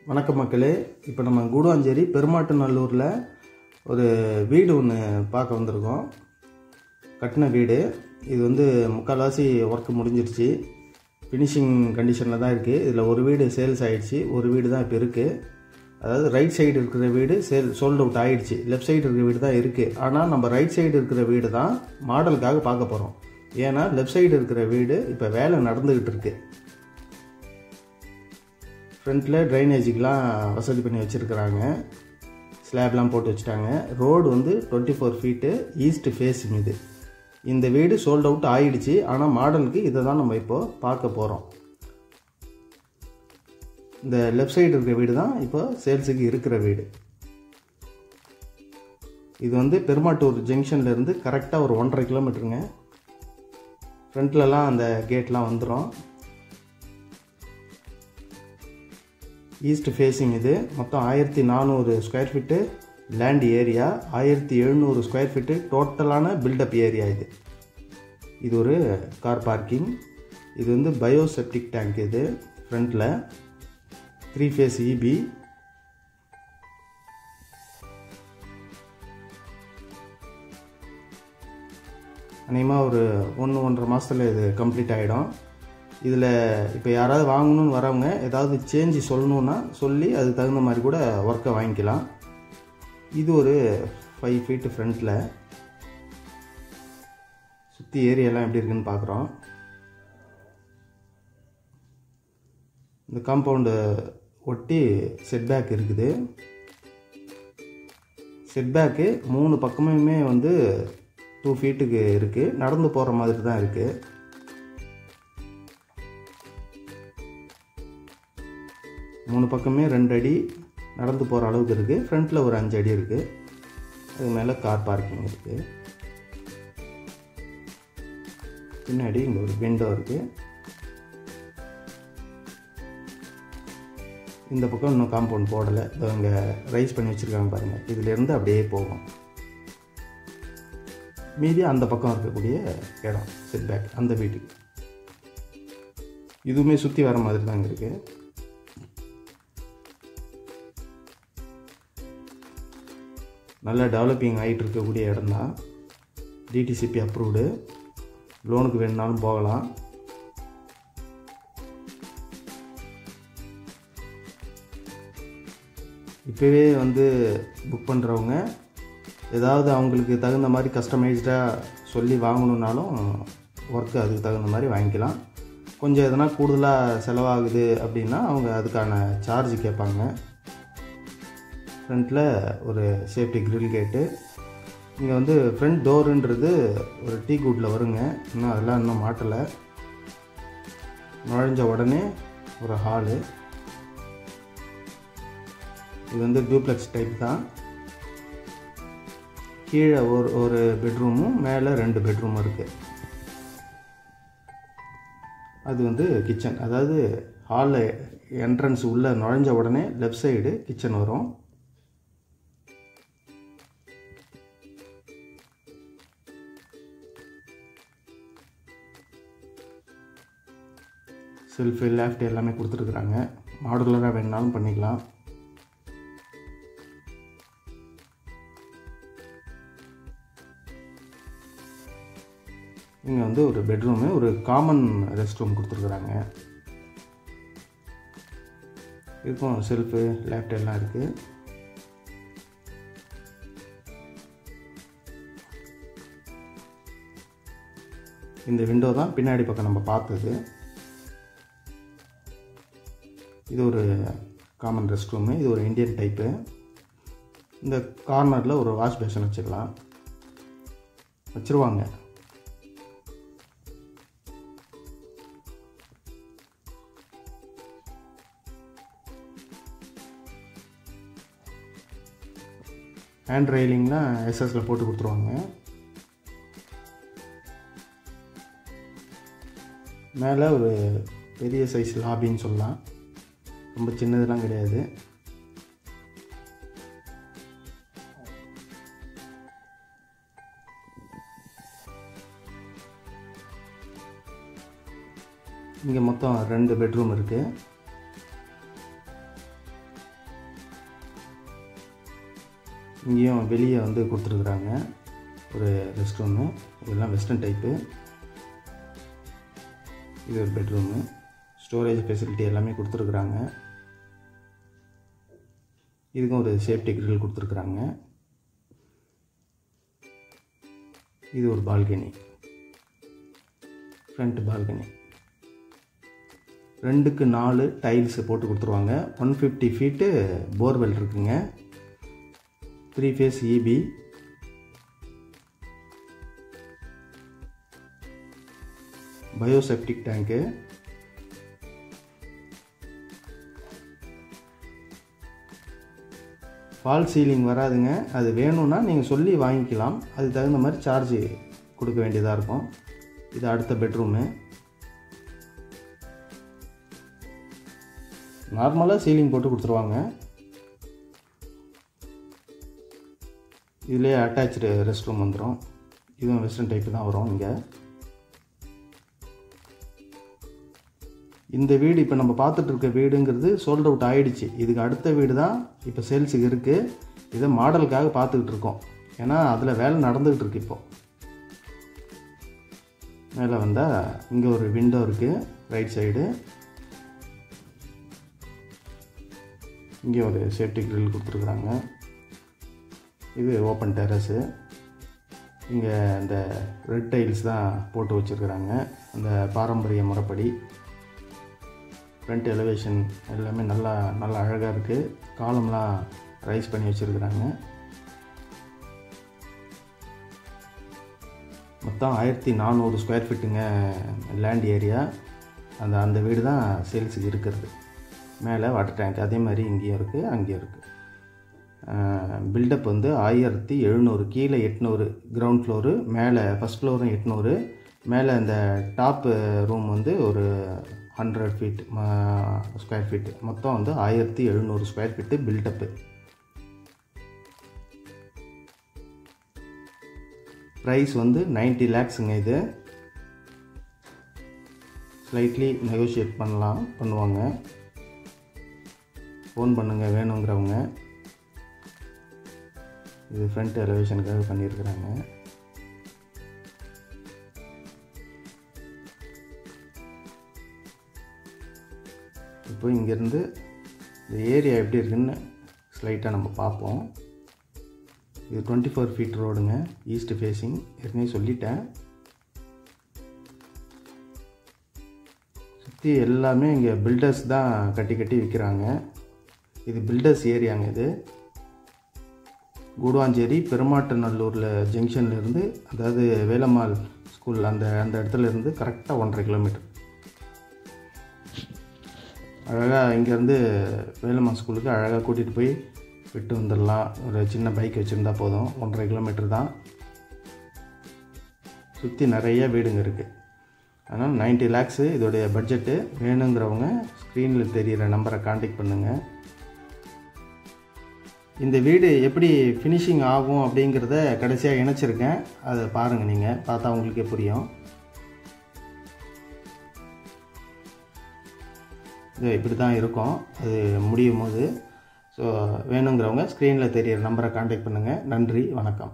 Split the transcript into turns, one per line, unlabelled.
வணக்கம் மக்களே. இப்போ நம்ம கூடுவாஞ்சேரி பெருமாட்டுநல்லூரில் ஒரு வீடு ஒன்று பார்க்க வந்திருக்கோம். கட்டின வீடு. இது வந்து முக்கால்வாசி ஒர்க் முடிஞ்சிருச்சு, ஃபினிஷிங் கண்டிஷனில் தான் இருக்குது. இதில் ஒரு வீடு சேல்ஸ் ஆகிடுச்சு, ஒரு வீடு தான் இப்போ இருக்குது. அதாவது ரைட் சைடு இருக்கிற வீடு சோல்ட் அவுட் ஆகிடுச்சு, லெஃப்ட் சைடு இருக்கிற வீடு தான் இருக்குது. ஆனால் நம்ம ரைட் சைடு இருக்கிற வீடு தான் மாடலுக்காக பார்க்க போகிறோம். ஏன்னா லெஃப்ட் சைடு இருக்கிற வீடு இப்போ வேலை நடந்துக்கிட்டு இருக்குது. ஃப்ரண்ட்டில் ட்ரைனேஜுக்கெலாம் வசதி பண்ணி வச்சுருக்குறாங்க, ஸ்லாப்லாம் போட்டு வச்சுட்டாங்க. ரோடு வந்து 24 ஃபீட்டு ஈஸ்ட் ஃபேஸிங். இது இந்த வீடு சோல்ட் அவுட் ஆகிடுச்சு. ஆனால் மாடலுக்கு இதை தான் நம்ம இப்போது பார்க்க போகிறோம். இந்த லெஃப்ட் சைடு இருக்கிற வீடு தான் இப்போ சேல்ஸுக்கு இருக்கிற வீடு. இது வந்து பெருமாட்டூர் ஜங்ஷன்லேருந்து கரெக்டாக ஒரு 1.5 கிலோமீட்டருங்க. ஃப்ரண்ட்லலாம் அந்த கேட்லாம் வந்துடும். East facing. இது மொத்தம் 1400 square feet land area, 1700 square feet டோட்டலான பில்டப் ஏரியா. இது ஒரு கார் பார்க்கிங். இது வந்து பயோசெப்டிக் டேங்க். இது ஃப்ரண்ட்டில் 3 ஃபேஸ் இபி. அநேகமாக ஒரு 1-1.5 மாதத்தில் இது கம்ப்ளீட் ஆகிடும். இதில் இப்போ யாராவது வாங்கணுன்னு வரவங்க ஏதாவது சேஞ்சு சொல்லணுன்னா சொல்லி அதுக்கு தகுந்த மாதிரி கூட ஒர்க்கை வாங்கிக்கலாம். இது ஒரு 5 ஃபீட்டு ஃப்ரண்ட்டில். சுற்றி ஏரியாலாம் எப்படி இருக்குன்னு பார்க்குறோம். இந்த காம்பவுண்டு ஒட்டி செட்பேக் இருக்குது. செட்பேக்கு 3 பக்கமுமே வந்து 2 ஃபீட்டுக்கு இருக்குது. நடந்து போகிற மாதிரி தான் இருக்குது. மூணு பக்கமே 2 அடி நடந்து போகிற அளவுக்கு இருக்குது. ஃப்ரண்ட்டில் ஒரு 5 அடி இருக்குது. அது மேலே கார் பார்க்கிங் இருக்குது. பின்னாடி இங்கே ஒரு விண்டோ இருக்குது. இந்த பக்கம் இன்னும் காம்பவுண்ட் போடலை. இதோ இங்கே ரைஸ் பண்ணி வச்சுருக்காங்க பாருங்கள். இதிலேருந்து அப்படியே போகும். மீதி அந்த பக்கம் இருக்கக்கூடிய இடம் செட்பேக் அந்த வீட்டுக்கு. இதுவுமே சுற்றி வர மாதிரி தாங்க இருக்குது. நல்லா டெவலப்பிங் ஆகிட்டு இருக்கக்கூடிய இடம் தான். DTCP approved. லோனுக்கு வேணுனாலும் போகலாம். இப்போவே வந்து புக் பண்ணுறவங்க ஏதாவது அவங்களுக்கு தகுந்த மாதிரி கஸ்டமைஸ்டாக சொல்லி வாங்கணுன்னாலும் ஒர்க்கு அதுக்கு தகுந்த மாதிரி வாங்கிக்கலாம். கொஞ்சம் எதனா கூடுதலாக செலவாகுது அப்படின்னா அவங்க அதுக்கான சார்ஜ் கேட்பாங்க. ஃப்ரண்ட்டில் ஒரு சேஃப்டி கிரில் கேட்டு. இங்கே வந்து ஃப்ரண்ட் டோருன்றது ஒரு டீ குட்டில் வருங்க. அதெல்லாம் இன்னும் மாட்டலை. நுழைஞ்ச உடனே ஒரு ஹாலு. இது வந்து டூப்ளெக்ஸ் டைப் தான். கீழே ஒரு பெட்ரூமும் மேலே 2 பெட்ரூமும் இருக்குது. அது வந்து கிச்சன். அதாவது ஹாலில் என்ட்ரன்ஸ் உள்ளே நுழைஞ்ச உடனே லெஃப்ட் சைடு கிச்சன் வரும். செல்ஃபு லேஃப்ட் எல்லாமே கொடுத்துருக்குறாங்க. மாடுலராக வேணுனாலும் பண்ணிக்கலாம். இங்கே வந்து ஒரு பெட்ரூமு, ஒரு காமன் ரெஸ்ட் ரூம் கொடுத்துருக்குறாங்க. இருக்கும் செல்ஃபு லேஃப்ட் எல்லாம் இருக்குது. இந்த விண்டோ தான் பின்னாடி பக்கம் நம்ம பார்த்தது. இது ஒரு காமன் ரெஸ்ட் ரூமு. இது ஒரு இந்தியன் டைப்பு. இந்த கார்னரில் ஒரு வாஷ் பேஷன் வச்சுருவாங்க. ஹேண்ட் ரெயிலிங்லாம் எஸ்எஸில் போட்டு கொடுத்துருவாங்க. மேலே ஒரு பெரிய சைஸ் லாபின்னு சொல்லலாம். ரொம்ப சின்னதெல்லாம் கிடையாது. இங்கே மொத்தம் 2 பெட்ரூம் இருக்குது. இங்கேயும் வெளியே வந்து கொடுத்துருக்குறாங்க ஒரு ரெஸ்ட் ரூமு. இதெல்லாம் வெஸ்டர்ன் டைப்பு. இது ஒரு பெட்ரூமு. ஸ்டோரேஜ் ஃபெசிலிட்டி எல்லாமே கொடுத்துருக்குறாங்க. இதுக்கும் ஒரு சேஃப்டி கிரில் கொடுத்துருக்குறாங்க. இது ஒரு பால்கனி, ஃப்ரண்ட் பால்கனி. 2க்கு 4 டைல்ஸ் போட்டு கொடுத்துருவாங்க. 150 ஃபீட்டு போர்வெல் இருக்குங்க. 3 ஃபேஸ் EB. பயோசெப்டிக் டேங்க்கு. ஃபால் சீலிங் வராதுங்க. அது வேணும்னா நீங்கள் சொல்லி வாங்கிக்கலாம். அதுக்கு தகுந்த மாதிரி சார்ஜ் கொடுக்க வேண்டியதாக இருக்கும். இது அடுத்த பெட்ரூமு. நார்மலாக சீலிங் போட்டு கொடுத்துருவாங்க. இதிலே அட்டாச்சு ரெஸ்ட் ரூம் வந்துடும். இதுவும் வெஸ்டர்ன் டைப்பு தான் வரும். இங்கே இந்த வீடு இப்போ நம்ம பார்த்துட்டு இருக்க வீடுங்கிறது சோல்ட் அவுட் ஆகிடுச்சு. இதுக்கு அடுத்த வீடு தான் இப்போ சேல்ஸுக்கு இருக்குது. இதை மாடலுக்காக பார்த்துக்கிட்டு இருக்கோம். ஏன்னா அதில் வேலை நடந்துக்கிட்டு இருக்கு. இப்போது மேலே வந்தால் இங்கே ஒரு விண்டோ இருக்குது ரைட் சைடு. இங்கே ஒரு சேஃப்டி கிரில் கொடுத்துருக்குறாங்க. இது ஓப்பன் டெரஸு. இங்கே இந்த ரெட் டைல்ஸ் தான் போட்டு வச்சுருக்குறாங்க அந்த பாரம்பரிய முறைப்படி. ஃப்ரண்ட் எலிவேஷன் எல்லாமே நல்லா அழகாக இருக்குது. காலம்லாம் ரைஸ் பண்ணி வச்சுருக்குறாங்க. மொத்தம் 1400 ஸ்கொயர் ஃபீட்டுங்க லேண்ட் ஏரியா. அந்த வீடு தான் சேல்ஸுக்கு இருக்கிறது. மேலே வாட்டர் டேங்க் அதே மாதிரி இங்கேயும் இருக்குது, அங்கேயும் இருக்குது. பில்டப் வந்து 1700, கீழே 800 கிரவுண்ட் ஃப்ளோரு, மேலே ஃபஸ்ட் ஃப்ளோரும் 800, மேலே இந்த டாப்பு ரூம் வந்து ஒரு 100 ஃபீட் ஸ்கொயர் ஃபீட்டு. மொத்தம் வந்து 1700 ஸ்கொயர் ஃபீட்டு பில்டப்பு. ப்ரைஸ் வந்து 90 lakhsங்க. இது ஸ்லைட்லி நெகோஷியேட் பண்ணுவாங்க. ஃபோன் பண்ணுங்கள் வேணுங்கிறவங்க. இது ஃப்ரண்ட் எலிவேஷனுக்காக பண்ணியிருக்கிறாங்க. இப்போ இங்கேருந்து இந்த ஏரியா எப்படி இருக்குன்னு ஸ்லைட்டாக நம்ம பார்ப்போம். இது 24 ஃபீட் ரோடுங்க, ஈஸ்ட் ஃபேஸிங். ஏற்கனவே சொல்லிட்டேன். சுற்றி எல்லாமே இங்கே பில்டர்ஸ் தான் கட்டி விற்கிறாங்க. இது பில்டர்ஸ் ஏரியாங்க. இது கூடுவாஞ்சேரி பெருமாட்டுநல்லூரில் ஜங்ஷன்லேருந்து, அதாவது வேலம்மாள் ஸ்கூல் அந்த இடத்துல இருந்து கரெக்டாக 1.5 கிலோமீட்டர். அழகாக இங்கேருந்து வேலம்மாள் ஸ்கூலுக்கு அழகாக கூட்டிகிட்டு போய் விட்டு வந்துடலாம். ஒரு சின்ன பைக் வச்சுருந்தா போதும். 1.5 கிலோமீட்டர் தான். சுற்றி நிறைய வீடுங்க இருக்குது. அதனால் 90 lakhs இதோடைய பட்ஜெட்டு. வேணுங்கிறவங்க ஸ்க்ரீனில் தெரிகிற நம்பரை காண்டாக்ட் பண்ணுங்கள். இந்த வீடு எப்படி ஃபினிஷிங் ஆகும் அப்படிங்கிறத கடைசியாக இணைச்சிருக்கேன். அதை பாருங்கள், நீங்கள் பார்த்தா உங்களுக்கே புரியும். இது இப்படி தான் இருக்கும் அது முடியும் போது. ஸோ வேணுங்கிறவங்க ஸ்க்ரீனில் தெரிகிற நம்பரை காண்டாக்ட் பண்ணுங்கள். நன்றி, வணக்கம்.